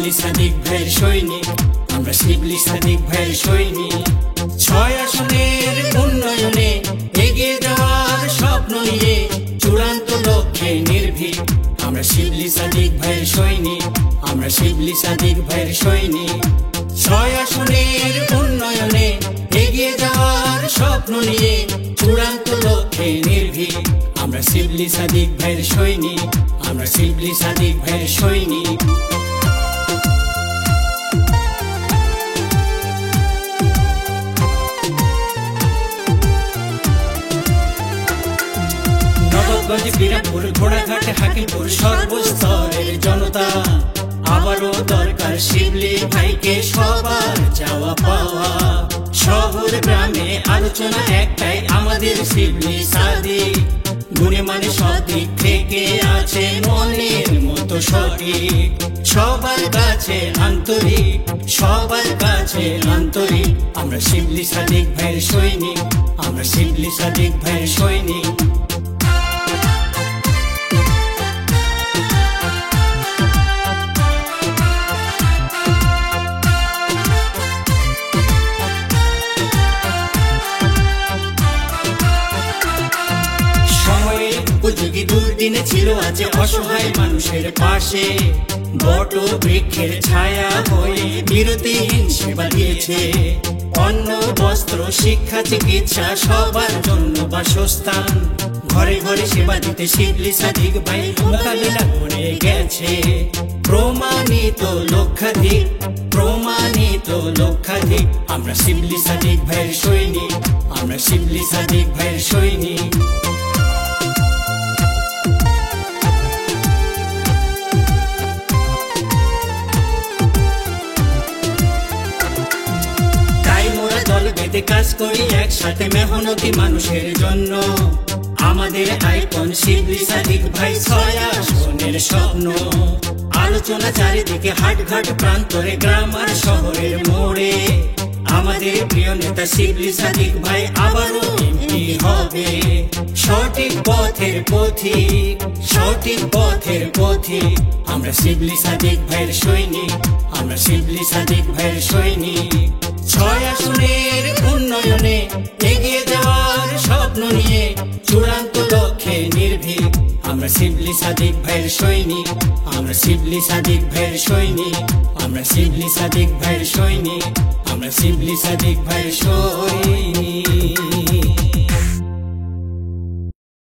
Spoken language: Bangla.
শিবলি সাদিক ভাইয়ের সৈনিক, আমরা শিবলি সাদিক ভাইয়ের সৈনিক। 6 আসনের উন্নয়নে এগিয়ে যাওয়ার স্বপ্ন নিয়ে চূড়ান্ত লক্ষ্যে নির্ভীক, আমরা শিবলি সাদিক ভাইয়ের সৈনিক, আমরা শিবলি সাদিক ভাইয়ের সৈনিক। 6 আসনের উন্নয়নে এগিয়ে যাওয়ার স্বপ্ন নিয়ে চূড়ান্ত লক্ষ্যে নির্ভীক, আমরা শিবলি সাদিক ভাইয়ের সৈনিক, আমরা শিবলি সাদিক ভাইয়ের সৈনিক। নবাবগঞ্জ, বিরাটপুর, ঘোড়াঘাট, হাকিমপুর সর্বস্তরের জনতা আবারও দরকার শিবলি ভাইকে সবার চাওয়া পাওয়া। শহর গ্রামে আলোচনা একটাই, আমাদের শিবলি সাদিক গুণে মানে সব দিক থেকে আছে মনের মতো সঠিক। সবার কাছে আন্তরিক, সবার কাছে আন্তরিক, আমরা শিবলি সাদিক ভাইয়ের সৈনিক, আমরা শিবলি সাদিক ভাইয়ের সৈনিক। উপযোগী দুর্দিনে ছিল আছে অসহায় মানুষের পাশে, বট বৃক্ষের ছায়া হয়ে বিরতিহীন সেবা দিয়েছে। অন্ন, বস্ত্র, শিক্ষা, চিকিৎসা, সবার জন্য বাসস্থান, ঘরে ঘরে সেবা দিতে শিবলি সাদিক ভাই মোকাবিলা করে গেছে। প্রমাণিত লক্ষাধিক, প্রমাণিত লক্ষাধিক, আমরা শিবলি সাদিক ভাইয়ের সৈনিক, আমরা শিবলি সাদিক ভাইয়ের সৈনিক। কাজ করি একসাথে মেহনতি মানুষের জন্য, আমাদের আইকন শিবলি সাদিক ভাই 6 আসনের স্বপ্ন। আলোচনা চারিদিকে, হাটঘাট প্রান্তরে, গ্রাম আর শহরের মোড়ে, আমাদের প্রিয় নেতা শিবলি সাদিক ভাই আবারও এমপি হবে। সঠিক পথের পথিক, সঠিক পথের পথিক, আমরা শিবলি সাদিক ভাইয়ের সৈনিক, আমরা শিবলি সাদিক ভাইয়ের সৈনিক। 6 আসনের উন্নয়নে এগিয়ে যাওয়ার স্বপ্ন নিয়ে চূড়ান্ত লক্ষ্যে নির্ভীক, আমরা শিবলি সাদিক ভাইয়ের সৈনিক, আমরা শিবলি সাদিক ভাইয়ের সৈনিক, আমরা শিবলি সাদিক ভাইয়ের সৈনিক, আমরা শিবলি সাদিক ভাইয়ের সৈনিক।